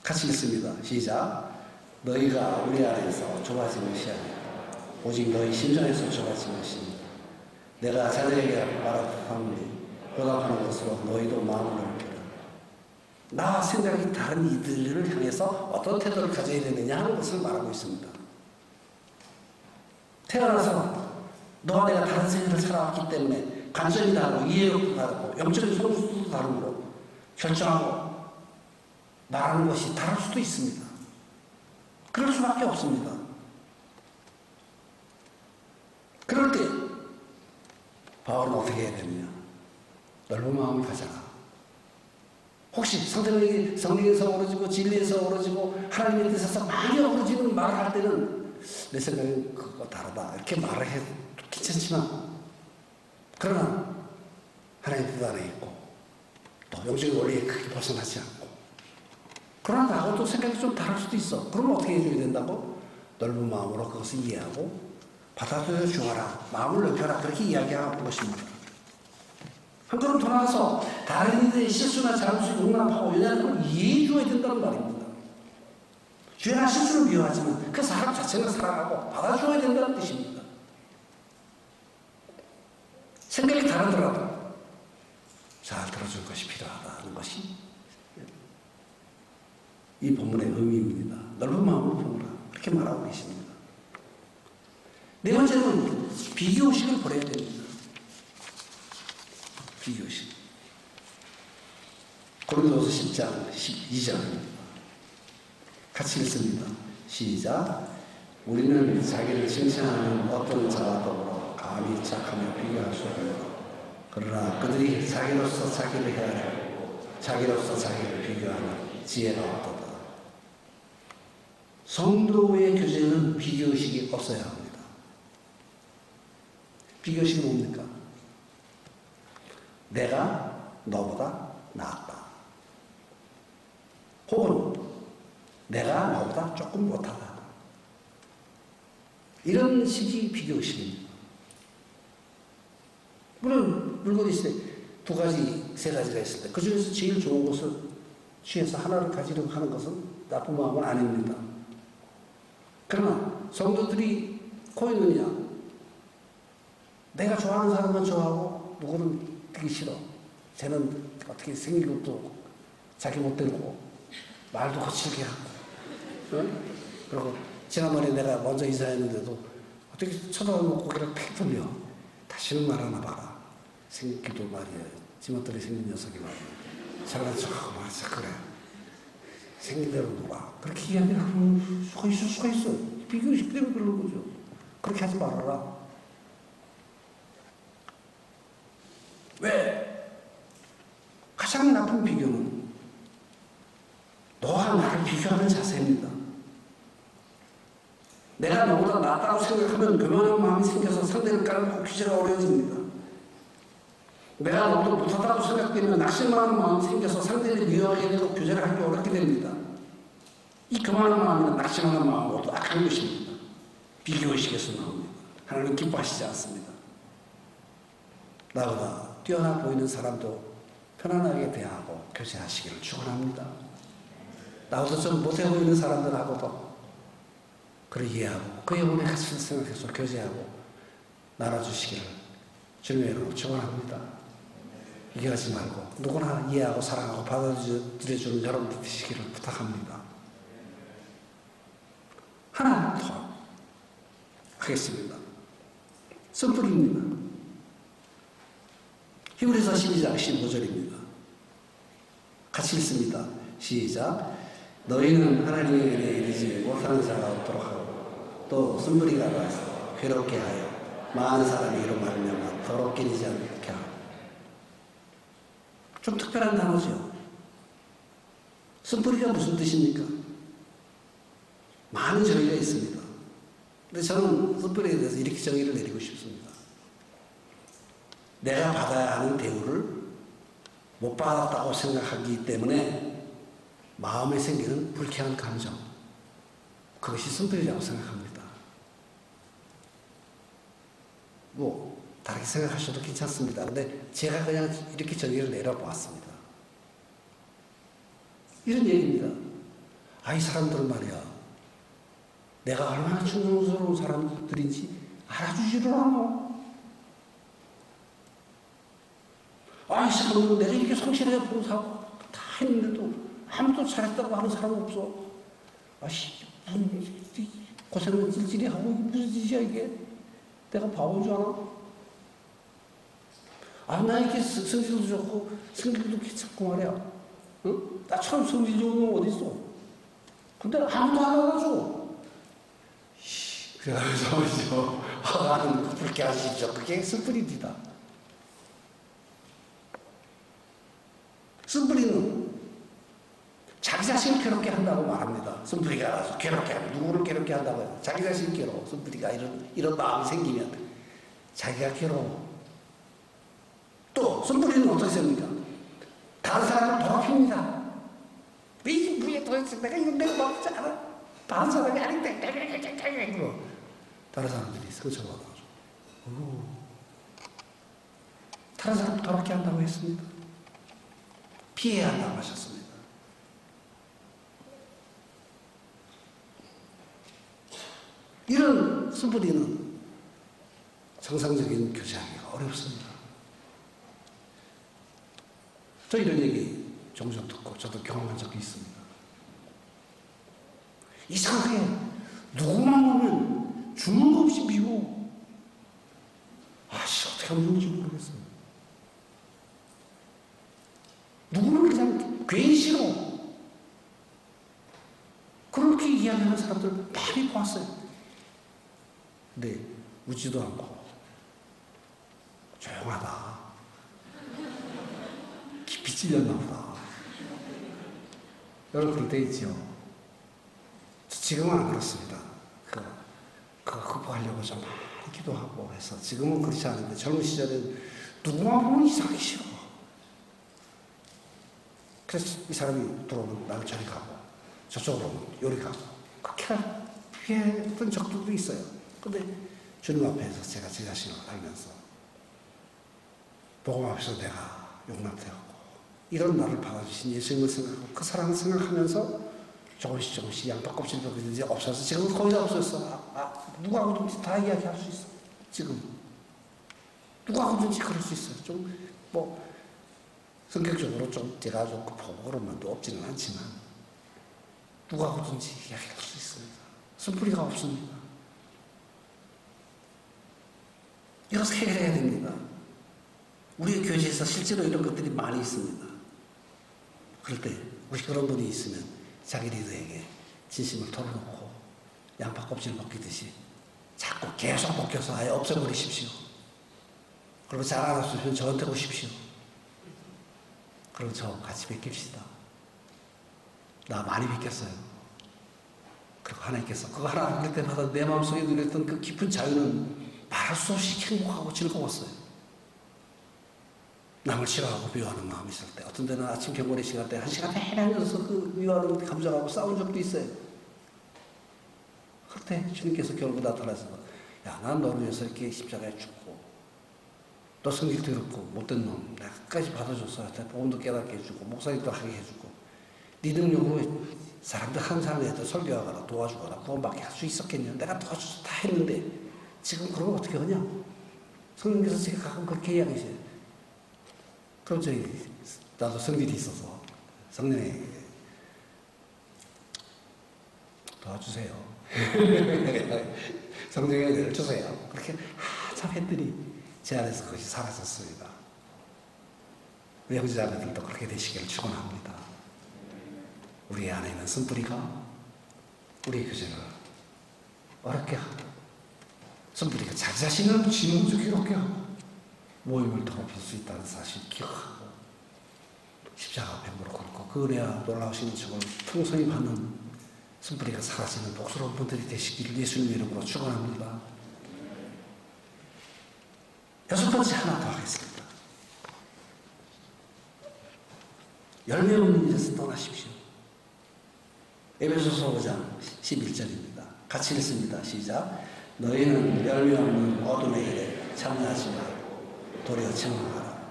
같이 읽습니다. 시작. 너희가 우리 안에서 좁아진 것이 아니라 오직 너희 심정에서 좁아진 것입니다. 내가 자들에게 말하노니 보답하는 것으로 너희도 마음을 넓히라. 나와 생각이 다른 이들을 향해서 어떤 태도를 가져야 되느냐 하는 것을 말하고 있습니다. 태어나서 너와 내가 다른 생애를 살아왔기 때문에 관점이 다르고 이해력도 다르고 영적인 성숙도 다르고 결정하고 말하는 것이 다를 수도 있습니다. 그럴 수밖에 없습니다. 그럴 때 바울은 어떻게 해야 되느냐? 넓은 마음을 가져라. 혹시 상대방이 성령에서 어우러지고 진리에서 어우러지고 하나님의 뜻에서 많이 어우러지는 말을 할 때는 내 생각엔 그거 다르다 이렇게 말을 해도 괜찮지만 그러나 하나님 뜻 안에 있고 또 영적인 원리에 크게 벗어나지 않고 그러나 나하고 또 생각이 좀 다를 수도 있어. 그럼 어떻게 해줘야 된다고? 넓은 마음으로 그것을 이해하고 받아들여 주어라. 마음을 넓혀라. 그렇게 이야기하는 것입니다. 한 걸음 더 나가서 다른 이들의 실수나 잘못을 용납하고 연연하는 걸 이해해 줘야 된다는 말입니다. 죄나 실수를 미워하지만 그 사람 자체는 사랑하고 받아줘야 된다는 뜻입니다. 생각이 다르더라도 잘 들어줄 것이 필요하다는 것이 이 본문의 의미입니다. 넓은 마음으로 보라. 그렇게 말하고 계십니다. 네 번째는 비교의식을 버려야 됩니다. 비교의식. 고린도서 10장 12절입니다. 같이 읽습니다. 시작. 우리는 자기를 칭찬하는 어떤 자와 더불어 감히 착하며 비교할 수 없고 그러나 그들이 자기로서 자기를 헤아리고 자기로서 자기를 비교하는 지혜가 없도다. 성도의 교제는 비교의식이 없어야 합니다. 비교의식이 뭡니까? 내가 너보다 낫다. 혹은 내가 너보다 조금 못하다. 이런 식이 비교의식입니다. 물론 물건이 있을 때 두 가지, 세 가지가 있을 때 그 중에서 제일 좋은 것을 취해서 하나를 가지려고 하는 것은 나쁜 마음은 아닙니다. 그러나 성도들이 코인느냐? 내가 좋아하는 사람만 좋아하고 누구는 되게 싫어. 쟤는 어떻게 생긴 것도 자기 못되고 말도 거칠게 하고 응? 그리고 지난번에 내가 먼저 인사했는데도 어떻게 쳐다보면 고개를 팩 돌려. 다시는 말 하나 봐라. 생기도 말이야. 지멋대로 생긴 녀석이 말이야. 잘난 척하고 말이야. 그래. 생긴 대로 놀아. 그렇게 이야기하는 수가 있을 수가 있어. 비교의식 때문에 그러는 거죠. 그렇게 하지 말아라. 왜? 가장 나쁜 비교는 너와 나를 비교하는 자세입니다. 내가 너보다 낫다고 생각하면 교만한 마음이 생겨서 상대를 깔고 규제가 어려워집니다. 내가 너보다 못하다고 생각되면 낙심하는 마음이 생겨서 상대를 미워하게 되고 규제를 하기 어렵게 됩니다. 이 교만한 마음이나 낙심하는 마음 모두 악한 것입니다. 비교의식에서 나옵니다. 하나님 기뻐하시지 않습니다. 나보다 뛰어나 보이는 사람도 편안하게 대하고 교제하시기를 축원합니다. 나보다 좀 못해 보이는 사람들하고도 그를 이해하고 그의 영혼의 가치를 생각해서 교제하고 나눠주시기를 주님의 이름으로 축원합니다. 이겨하지 말고 누구나 이해하고 사랑하고 받아들여주는 여러분들 되시기를 부탁합니다. 하나 더 하겠습니다. 선풀입니다. 히브리서 12장 15절입니다. 같이 읽습니다. 시작. 너희는 하나님의 은혜에 이르지 못하는 자가 없도록 하고 또 쓴뿌리가 나서 괴롭게 하여 많은 사람이 이로 말미암아 더럽게 되지 않게 하고. 좀 특별한 단어죠. 쓴뿌리가 무슨 뜻입니까? 많은 정의가 있습니다. 근데 저는 쓴뿌리에 대해서 이렇게 정의를 내리고 싶습니다. 내가 받아야 하는 대우를 못 받았다고 생각하기 때문에 마음에 생기는 불쾌한 감정, 그것이 쓴뿌리라고 생각합니다. 뭐 다르게 생각하셔도 괜찮습니다. 근데 제가 그냥 이렇게 정의를 내려보았습니다. 이런 얘기입니다. 이 사람들은 말이야, 내가 얼마나 충성스러운 사람들인지 알아주지를 않아. 이 사람들은 내가 이렇게 성실하게 봉사하고 다 했는데도 아무도 잘했다고 하는 사람 없어. 무슨 고생을 찔찔이 하고 이게 무슨 짓이야 이게. 내가 바보인 줄 아나? 나 이렇게 성질도 좋고 성질도 괜찮고 말이야. 응? 나처럼 성질 좋은 놈 어디 있어? 근데 아무도 안 알아줘. 그래가지고 하는 그렇게 하십시오. 그게 쓴뿌리입니다. 쓴뿌리는 자기 자신을 괴롭게 한다고 말합니다. 쓴뿌리가 알아서 괴롭게 하고 누구를 괴롭게 한다고 해요. 자기 자신이 괴로워. 쓴뿌리가 이런 마음이 생기면 자기가 괴로워. 또 쓴뿌리는 어떻게 됩니까? 다른 사람을 더럽힙니다. 왜 무에 더 내가 이거 내가 먹지 않아. 다른 사람이 아닌데. 뭐 다른 사람들이 상처받아가지고. 다른 사람 더럽게 한다고 했습니다. 피해야 한다고 하셨습니다. 이런 순부리는 정상적인 교제하기가 어렵습니다. 저 이런 얘기 종종 듣고 저도 경험한 적이 있습니다. 이상하게 누구만 보면 주는 거 없이 미워. 어떻게 하면 좋은지 모르겠어요. 누구는 그냥 괜히 싫어. 그렇게 이야기하는 사람들 많이 보았어요. 근데 웃지도 않고 조용하다. 깊이 찔렸나 보다. 여러분 그럴 때 있죠. 지금은 안 그렇습니다. 그거 극복하려고 좀 많이 기도하고 해서 지금은 그렇지 않은데 젊은 시절엔 누구만 보면 이상하기 싫어. 그래서 이 사람이 들어오면 나는 저리 가고 저쪽으로 오면 요리 가고 그렇게 피했던 적들도 있어요. 근데 주님 앞에서 제가 제 자신을 알면서 복음 앞에서 내가 용납되었고 이런 나를 받아주신 예수님을 생각하고 그 사랑을 생각하면서 조금씩 양파 껍질도 이제 없어서 지금은 거의 다 없었어. 누구하고든지 다 이야기할 수 있어. 지금 누구하고든지 그럴 수 있어요. 좀 뭐 성격적으로 좀 제가 좀 급하고 그런 면도 없지는 않지만 누구하고든지 이야기할 수 있습니다. 숨풀이가 없습니다. 이것을 해결해야 됩니다. 우리의 교제에서 실제로 이런 것들이 많이 있습니다. 그럴 때 우리 그런 분이 있으면 자기 리더에게 진심을 털어놓고 양파 껍질 벗기듯이 자꾸 계속 벗겨서 아예 없애버리십시오. 그리고 잘 알았으면 저한테 오십시오. 그리고 저 같이 뵙깁시다. 나 많이 뵙겠어요. 그리고 하나님께서 그거 하나 볼 때마다 내 마음속에 누렸던 그 깊은 자유는 말할 수 없이 행복하고 즐거웠어요. 남을 싫어하고 미워하는 마음이 있을 때 어떤 데는 아침 경건의 시간 때 1시간 내내 앉아서 그 미워하는 감정하고 싸운 적도 있어요. 그때 주님께서 결국 나타나서 야, 난 너를 위해서 이렇게 십자가에 죽고 너 성질 더럽고 못된 놈 내가 끝까지 받아줬어. 복음도 깨닫게 해주고 목사님도 하게 해주고 네 능력으로 사람들 한 사람한테 설교하거나 도와주거나 구원받게 할 수 있었겠냐. 내가 도와줘서 다 했는데 지금 그러면 어떻게 하냐. 성령께서 제가 가끔 그렇게 이야기하세요. 그럼 나도 성질이 있어서 성령에게 도와주세요. 성령의 은혜를 주세요. 그렇게 한참 했더니 제 안에서 그것이 사라졌습니다. 우리 형제자매들도 그렇게 되시기를 축원합니다. 우리 안에 있는 쓴뿌리가 우리의 교제를 어렵게 하고 쓴뿌리가 자기 자신을 지능적이롭게 하고 모임을 더럽힐 수 있다는 사실 기억하고 십자가 앞에 무릎 꿇고 그 은혜와 놀라우신 척을 풍성히 받는 쓴뿌리가 사라지는 복스러운 분들이 되시기를 예수님의 이름으로 축원합니다. 여섯 번째 하나 더 하겠습니다. 열매 없는 일에서 떠나십시오. 에베소서 5장 11절입니다. 같이 읽습니다. 시작. 너희는 열매 없는 어둠의 일에 참여하지 말고 도리어 청하라.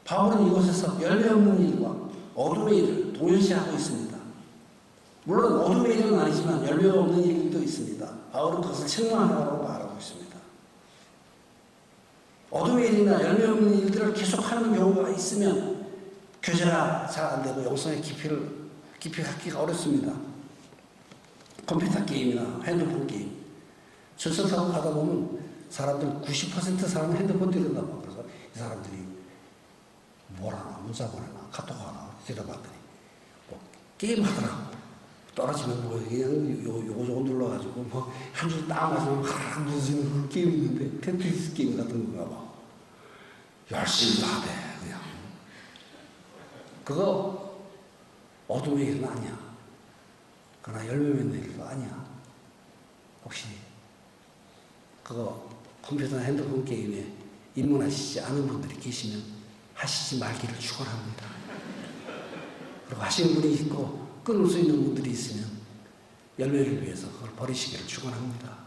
바울은 이곳에서 열매 없는 일과 어둠의 일을 동일시하고 있습니다. 물론 어둠의 일은 아니지만 열매 없는 일도 있습니다. 바울은 그것을 청하라고 말하고 있습니다. 어둠의 일이나 열매 없는 일들을 계속하는 경우가 있으면 교제가 잘 안 되고 영성의 깊이 갖기가 어렵습니다. 컴퓨터 게임이나 핸드폰 게임. 전철 타고 가다 보면 사람들 90% 사람은 핸드폰 들여다봐. 그래서 이 사람들이 뭘 하나, 문자 보내나, 카톡 하나, 들여다봤더니 뭐 게임 하더라고. 떨어지면 뭐 그냥 요거 눌러가지고 뭐 한 줄 딱 맞으면 하락 무너지는 그런 게임 있는데 테트리스 게임 같은 건가 봐. 열심히 다 돼, 그냥. 그거 어둠의 일은 아니야. 그러나 열매 맺는 일도 아니야. 혹시 그거 컴퓨터나 핸드폰 게임에 입문하시지 않은 분들이 계시면 하시지 말기를 축원합니다. 그리고 하시는 분이 있고 끊을 수 있는 분들이 있으면 열매를 위해서 그걸 버리시기를 축원합니다.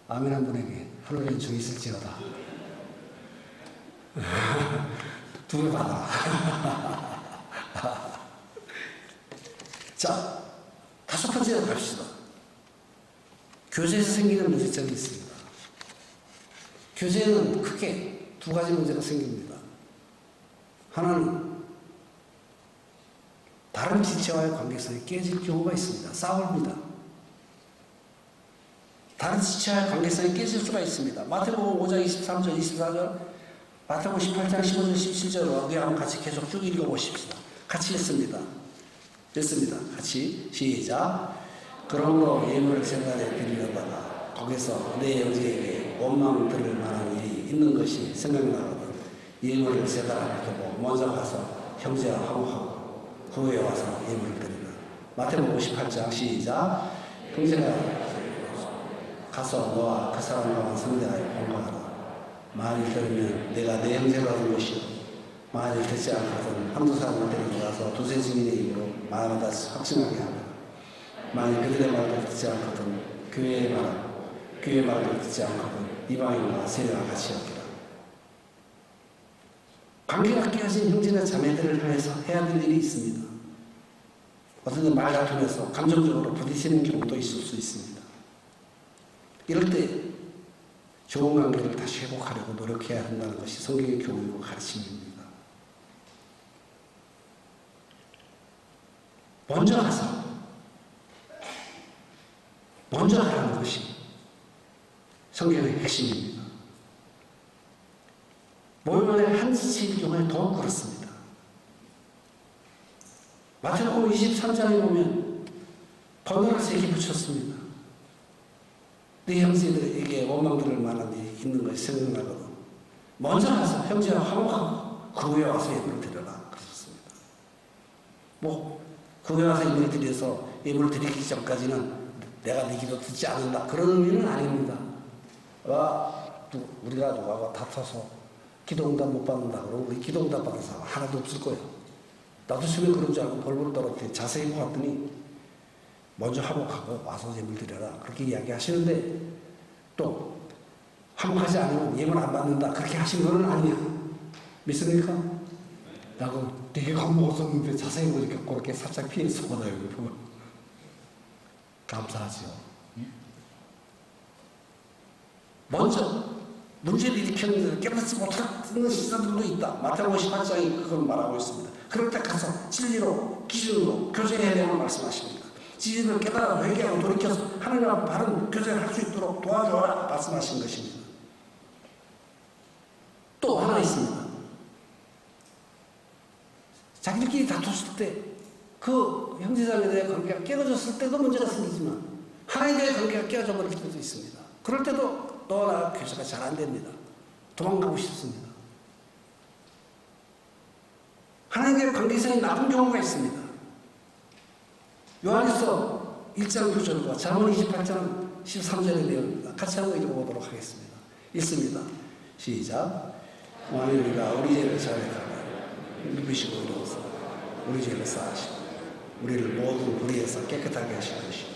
아멘 한 분에게 하늘에 종 있을지어다. 두 배 받아. 자, 다섯 번째로 갑시다. 교제에서 생기는 문제점이 있습니다. 교제는 크게 두 가지 문제가 생깁니다. 하나는 다른 지체와의 관계성이 깨질 경우가 있습니다. 싸웁니다. 다른 지체와의 관계성이 깨질 수가 있습니다. 마태복음 5장 23절, 24절, 마태복음 18장 15절, 17절 우리 한번 같이 계속 쭉 읽어보십시다. 같이 읽습니다. 읽습니다. 같이 시작. 그러므로 예물을 생각해 드리려다가 거기서 내 형제에게 원망 들을 만한 일이 있는 것이 생각나거든 예물을 제단하게 두고 먼저 가서 형제와 화목하고 후에 와서 예물을 드리라. 마태복음 58장 시작. 형제가 가서 너와 그 사람과 상대하여 공부하라. 만일 들으면 내가 내 형제로 하는 것이요 만일 듣지 않거든 한두 사람을 데리고 가서 두세 증인의 입으로 마음을 다시 확증하게 하라. 만일 그들의 말도 듣지 않거든 교회의 말하고 교회의 말도 듣지 않거든 이방인과 세례와 같이 여기라. 관계가 깨어진 형제나 자매들을 향해서 해야 될 일이 있습니다. 어떤 때 말 다투면서 감정적으로 부딪히는 경우도 있을 수 있습니다. 이럴 때 좋은 관계를 다시 회복하려고 노력해야 한다는 것이 성경의 교훈이고 가르침입니다. 먼저 하라는 것이 성경의 핵심입니다. 모임원의 한 지체일 경우에 더욱 그렇습니다. 마태복음 23장에 보면 번호를 3개 붙였습니다. 네 형제들에게 원망 들을 만한 일이 있는 것이 생각나거든 먼저 가서 형제와 화목하고 그 후에 와서 예물을 드려라 그러셨습니다. 그 후에 와서 예물을 드려서 예물을 드리기 전까지는 내가 네 기도 듣지 않는다 그런 의미는 아닙니다. 우리가 누구하고 다퉈서 기도응답 못 받는다 그러면 우리 기도응답 받은 사람 하나도 없을 거예요. 나도 처음에 그런 줄 알고 벌벌 떨었더니 자세히 보았더니 먼저 화목하고 와서 예물 드려라 그렇게 이야기하시는데 또 화목하지 않으면 예물 안 받는다 그렇게 하신 거는 아니야. 믿습니까? 나도 되게 겁먹었었는데 자세히 보니까 그렇게 살짝 피했었거든요. 감사하죠. 먼저 문제를 일으켰는데 깨닫지 못하는 시사들도 있다. 마태복음 18장이 그걸 말하고 있습니다. 그럴 때 가서 진리로 기준으로 교제해야 되는 말씀하십니다. 진리를 깨달아 회개하고 돌이켜서 하나님과 바른 교제를 할 수 있도록 도와줘라 말씀하신 것입니다. 또 하나 있습니다. 자기들끼리 다퉜을 때 그 형제자매들의 관계가 깨어졌을 때도 문제가 생기지만 하나님과의 관계가 깨어져 버릴 때도 있습니다. 그럴 때도 너와 나와 교제가 잘 안 됩니다. 도망가고 싶습니다. 하나님과의 관계성이 나쁜 경우가 있습니다. 요한일서 1장 9절과 잠언 28장 13절의 내용입니다. 같이 한번 읽어보도록 하겠습니다. 읽습니다. 시작. 만일 우리가 우리 죄를 자백하면 믿으시고 이루어서 우리 죄를 사하시고 우리를 모든 불의에서 깨끗하게 하실 것이고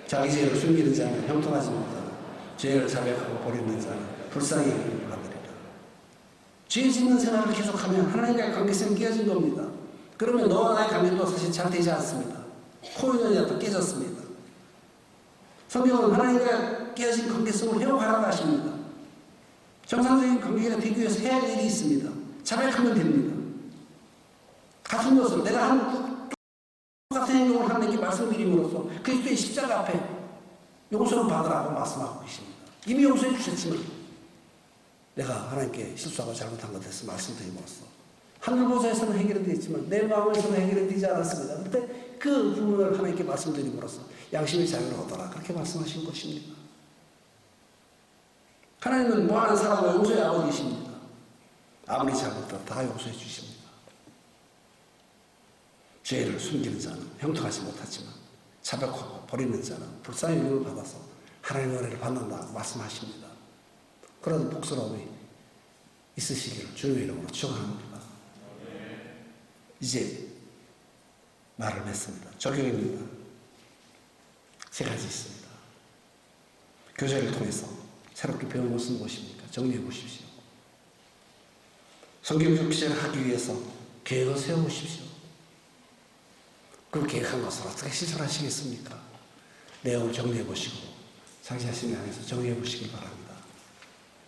자기 죄를 숨기는 자는 형통하지 못하고 죄를 자백하고 버리는 자는 불쌍히 여김을 받으리라. 죄 짓는 생활을 계속하면 하나님과의 관계성이 깨어진 겁니다. 그러면 너와 나의 관계도 사실 잘 되지 않습니다. 코인연이라도 깨졌습니다. 성경은 하나님과 깨어진 관계성을 회복하라고 하십니다. 정상적인 관계가 되기 위해서 해야 할 일이 있습니다. 자백하면 됩니다. 같은 것을 내가 한 똑같은 행동을 하나님께 말씀드림으로써 그리스도의 십자가 앞에 용서를 받으라고 말씀하고 계십니다. 이미 용서해 주셨지만 내가 하나님께 실수하고 잘못한 것 대해서 말씀드림으로써 하늘보좌에서는 해결이 되었지만 내 마음에서는 해결이 되지 않았습니다. 그때 그 부분을 하나님께 말씀드림으로써 양심의 자유를 얻어라 그렇게 말씀하신 것입니다. 하나님은 뭐하는 사람을 용서의 아버지이십니다. 아무리 잘못해도 다 용서해 주십니다. 죄를 숨기는 자는 형통하지 못하지만 자백하고 버리는 자는 불쌍히 여김을 받아서 하나님의 은혜를 받는다고 말씀하십니다. 그런 복스러움이 있으시기를 주님의 이름으로 축원합니다. 이제 말을 했습니다. 적용입니다. 세 가지 있습니다. 교재를 통해서 새롭게 배운 것은 무엇입니까? 정리해 보십시오. 성경적 기재를 하기 위해서 계획을 세워보십시오. 그 계획한 것을 어떻게 실천하시겠습니까? 내용을 정리해 보시고 상세하신 안에서 정리해 보시길 바랍니다.